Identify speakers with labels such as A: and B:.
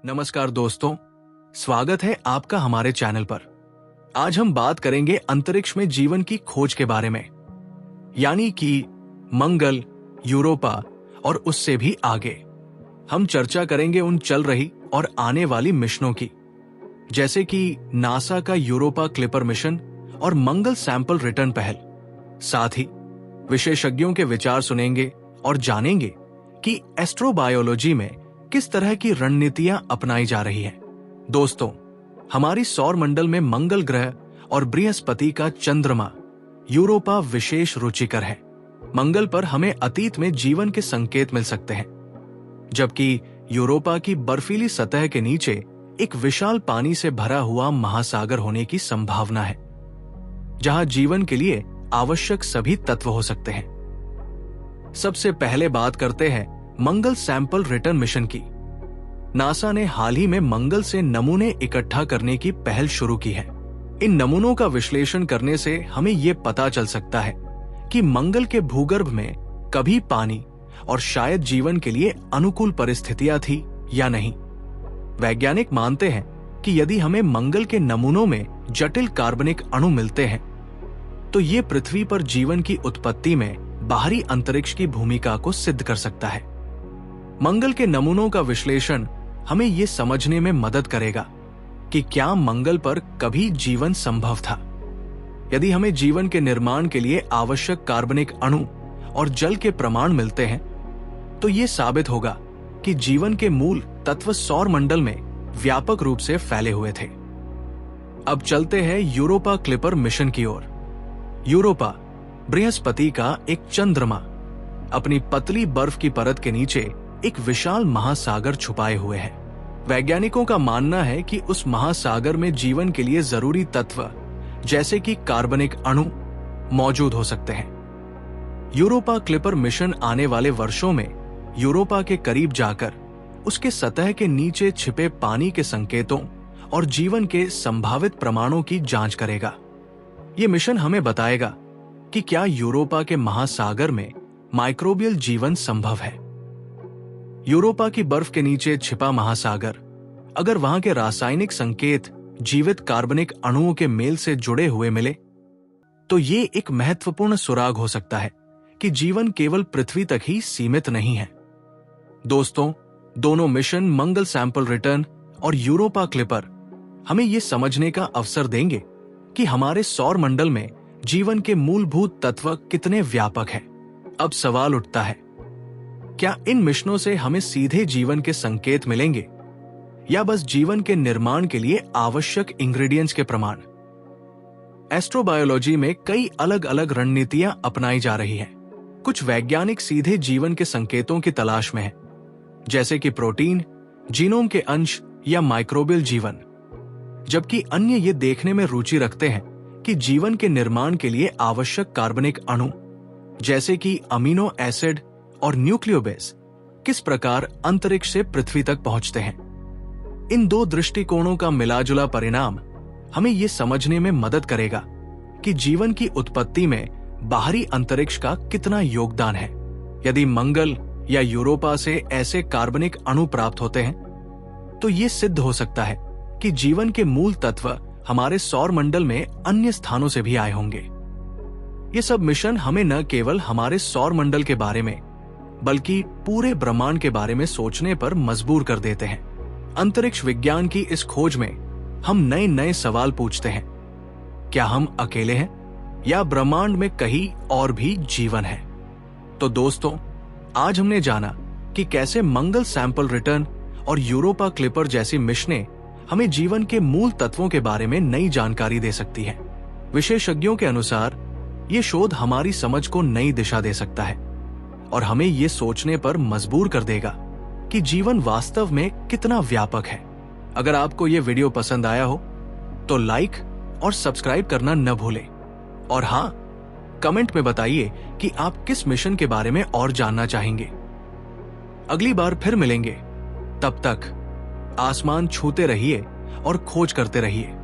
A: नमस्कार दोस्तों, स्वागत है आपका हमारे चैनल पर। आज हम बात करेंगे अंतरिक्ष में जीवन की खोज के बारे में, यानी कि मंगल, यूरोपा और उससे भी आगे। हम चर्चा करेंगे उन चल रही और आने वाली मिशनों की, जैसे कि नासा का यूरोपा क्लिपर मिशन और मंगल सैंपल रिटर्न पहल। साथ ही विशेषज्ञों के विचार सुनेंगे और जानेंगे कि एस्ट्रोबायोलॉजी में किस तरह की रणनीतियां अपनाई जा रही हैं। दोस्तों, हमारी सौर मंडल में मंगल ग्रह और बृहस्पति का चंद्रमा यूरोपा विशेष रुचिकर है। मंगल पर हमें अतीत में जीवन के संकेत मिल सकते हैं, जबकि यूरोपा की बर्फीली सतह के नीचे एक विशाल पानी से भरा हुआ महासागर होने की संभावना है, जहां जीवन के लिए आवश्यक सभी तत्व हो सकते हैं। सबसे पहले बात करते हैं मंगल सैंपल रिटर्न मिशन की। नासा ने हाल ही में मंगल से नमूने इकट्ठा करने की पहल शुरू की है। इन नमूनों का विश्लेषण करने से हमें यह पता चल सकता है कि मंगल के भूगर्भ में कभी पानी और शायद जीवन के लिए अनुकूल परिस्थितियां थी या नहीं। वैज्ञानिक मानते हैं कि यदि हमें मंगल के नमूनों में जटिल कार्बनिक अणु मिलते हैं, तो ये पृथ्वी पर जीवन की उत्पत्ति में बाहरी अंतरिक्ष की भूमिका को सिद्ध कर सकता है। मंगल के नमूनों का विश्लेषण हमें यह समझने में मदद करेगा कि क्या मंगल पर कभी जीवन संभव था। यदि हमें जीवन के निर्माण के लिए आवश्यक कार्बनिक अणु और जल के प्रमाण मिलते हैं, तो यह साबित होगा कि जीवन के मूल तत्व सौर मंडल में व्यापक रूप से फैले हुए थे। अब चलते हैं यूरोपा क्लिपर मिशन की ओर। यूरोपा बृहस्पति का एक चंद्रमा अपनी पतली बर्फ की परत के नीचे एक विशाल महासागर छुपाए हुए है। वैज्ञानिकों का मानना है कि उस महासागर में जीवन के लिए जरूरी तत्व जैसे कि कार्बनिक अणु मौजूद हो सकते हैं। यूरोपा क्लिपर मिशन आने वाले वर्षों में यूरोपा के करीब जाकर उसके सतह के नीचे छिपे पानी के संकेतों और जीवन के संभावित प्रमाणों की जांच करेगा। यह मिशन हमें बताएगा कि क्या यूरोपा के महासागर में माइक्रोबियल जीवन संभव है। यूरोपा की बर्फ के नीचे छिपा महासागर, अगर वहां के रासायनिक संकेत जीवित कार्बनिक अणुओं के मेल से जुड़े हुए मिले, तो ये एक महत्वपूर्ण सुराग हो सकता है कि जीवन केवल पृथ्वी तक ही सीमित नहीं है। दोस्तों, दोनों मिशन मंगल सैंपल रिटर्न और यूरोपा क्लिपर हमें यह समझने का अवसर देंगे कि हमारे सौर मंडल में जीवन के मूलभूत तत्व कितने व्यापक हैं। अब सवाल उठता है, क्या इन मिशनों से हमें सीधे जीवन के संकेत मिलेंगे या बस जीवन के निर्माण के लिए आवश्यक इंग्रेडिएंट्स के प्रमाण? एस्ट्रोबायोलॉजी में कई अलग अलग रणनीतियां अपनाई जा रही हैं। कुछ वैज्ञानिक सीधे जीवन के संकेतों की तलाश में हैं, जैसे कि प्रोटीन, जीनोम के अंश या माइक्रोबियल जीवन, जबकि अन्य ये देखने में रुचि रखते हैं कि जीवन के निर्माण के लिए आवश्यक कार्बनिक अणु जैसे कि अमीनो एसिड और न्यूक्लियोबेस किस प्रकार अंतरिक्ष से पृथ्वी तक पहुंचते हैं। इन दो दृष्टिकोणों का मिलाजुला परिणाम हमें यह समझने में मदद करेगा कि जीवन की उत्पत्ति में बाहरी अंतरिक्ष का कितना योगदान है। यदि मंगल या यूरोपा से ऐसे कार्बनिक अणु प्राप्त होते हैं, तो यह सिद्ध हो सकता है कि जीवन के मूल तत्व हमारे सौर मंडल में अन्य स्थानों से भी आए होंगे। ये सब मिशन हमें न केवल हमारे सौर मंडल के बारे में बल्कि पूरे ब्रह्मांड के बारे में सोचने पर मजबूर कर देते हैं। अंतरिक्ष विज्ञान की इस खोज में हम नए नए सवाल पूछते हैं। क्या हम अकेले हैं या ब्रह्मांड में कहीं और भी जीवन है? तो दोस्तों, आज हमने जाना कि कैसे मंगल सैंपल रिटर्न और यूरोपा क्लिपर जैसी मिशनें हमें जीवन के मूल तत्वों के बारे में नई जानकारी दे सकती है। विशेषज्ञों के अनुसार ये शोध हमारी समझ को नई दिशा दे सकता है और हमें ये सोचने पर मजबूर कर देगा कि जीवन वास्तव में कितना व्यापक है। अगर आपको ये वीडियो पसंद आया हो तो लाइक और सब्सक्राइब करना न भूलें। और हाँ, कमेंट में बताइए कि आप किस मिशन के बारे में और जानना चाहेंगे। अगली बार फिर मिलेंगे। तब तक आसमान छूते रहिए और खोज करते रहिए।